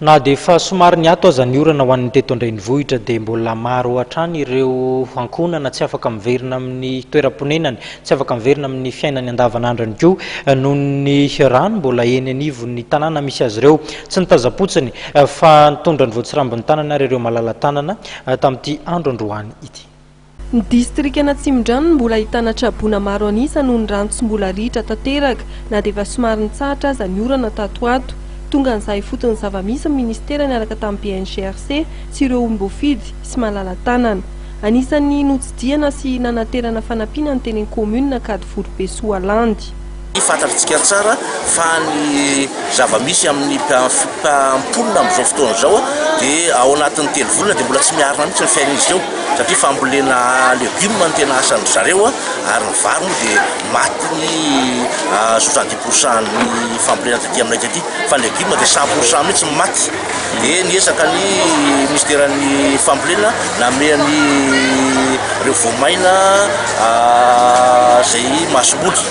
Na dia fa somary niato aza ny orana ho an'ny teto Andrenivohitra dia mbola maro hatrany ireo ankonana tsy afaka miverina amin'ny toeram-ponenany, tsy afaka miverina amin'ny fiainany andavanandro koa noho ny rano mbola eny anivon'ny tanàna misy azy ireo. Tsy nitazapotsiny fa nitondra ny voatsirambin'ny tanana ary ireo malala tanana tamin'ity andro androany ity. Ny distrika Natsimindranony mbola ahitana trabona maro anisa noho ny rano tsy mbola ritra tanteraka na dia efa somary nitsahatra aza ny orana tatoato. Tonga n'izay fotony zava-misy ny ministera niaraka tamin'ny BNGRC sy ireo ombofidy sy malala tanana. Anisan'ny notsidiana sy nanaterana fanampiana ny tenen'ny commune Kady Vorobesoalandy. Fantatritsika tsara fa ny zava-misy amin'ny mpamponina amin'izao fotoana izao dia ao anatin'ny 3 volana dia mbola tsy miarina mihitsy ny fiain'izy ireo satria fambolena legioma ny tena asan'ny zareo ary ny vary moa dia maty ny 70% ny fambolena taty aminay taty fa legioma dia 100% mihitsy maty. Dia niezaka ny ministeran'ny fambolena nameny ireo voamaina izay mahasomoly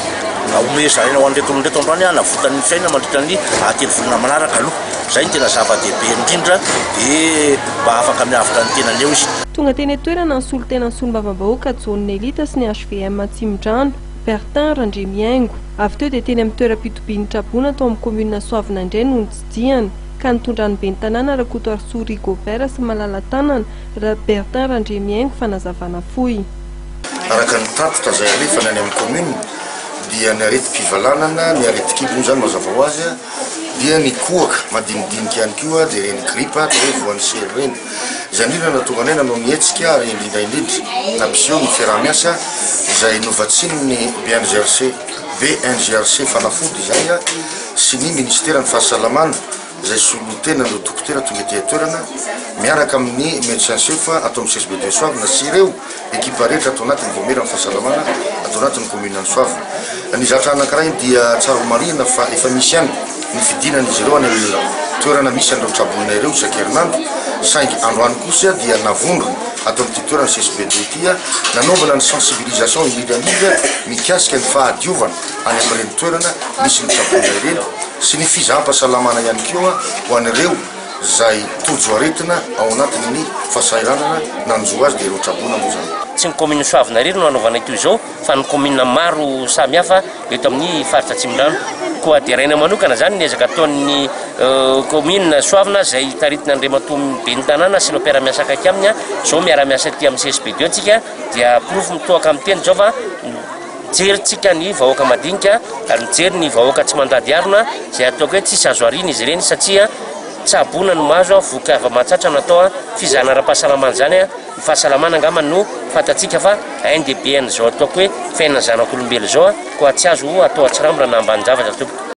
ome zarena ho an'reto androany navotany fiaina mandritra ny 3 volana manaraka aloha. Izay ny tena zava-dehibe indrindra dia mba afaka miavaka ny tenany eo izy. Tonga teny toerana ny solon-tena ny solombavam-bahoaka John Nelita sy ny HVM Tsimindran Bertin Randremiaingo. Avy teo dia teny amin'ny toeram-pitobian'ny trabona tao amin'ny commune Soavina indray no nitsidiany ka nitondra ny ben'ny tanàna Rakoto Arsoa Rigobert sy malala tanana Bertin Randremiaingo fanazavana fohy. Araka ny tatitra izay alefa ny any amin'ny commune dia ny areti-pivalanana, ny areti-kibo zany mazava ho azy dia ny kohaka madinidinika ihany koa dia reny gripa dia voan'ny sery reny. Izany indrindra natonga anay nanao mihetsika ary indrindra nampiseho ny fiaraha-miasa izay novatsin'ny BNGRC fanafody izay sy ny ministera ny fahasalamana izay solotena no dokotera tonga ety toerana miaraka amin'ny médecin chef atao amin'ny CSB de Soavina sy ireo ekipa rehetra atao anatin'ny voamera amin'ny fahasalamana atao anatin'ny commune ny Soavina. Ny zatra anankiray dia tsara ho marina fa efa misy ihany ny fidinan'izy ireo any toerana misy an'ireo trabona ireo isan-kerinandro saingy androany kosa dia navondrona atao amin'ity toerana CSB de ity nanaovana ny sensibilisation indrindra mikasika ny fahadiovana any amin'ireny toerana misy ny trabona ireny sy ny fizaha-pahasalamana ihany koa ho an'ireo izay tojo aretina ao anatin'ny fasairanana nanjo azy dia ireo trabona moa zany. Tsy ny commune Soavina irery no anaovana ito izao fa ny commune maro samihafa eto amin'ny faritra Tsimindano. Koa dia raina manokana zany niezaka ataon'ny commune Soavina izay taritina Andriamatoa ben'ny tanàna sy ny mpiara-miasa akaiky aminy izao miara-miasa aty amin'ny CSBD antsika dia profo mitoaka amin'ny teny zao fa mijerytsika ny vahoaka madinika ary mijery ny vahoaka tsy mandady arina izay ataoko hoe tsisy azo arina izy ireny satria tsabona no mahazo voka mahatratra natao fizahana ara-pahasalamana zany ny fahasalamana angamba no fatatsika fa NDBN zao ataoko hoe fiainana zanak'olombelo zao koa tsy azo atao atsirambina na ambany zavatra tompoko.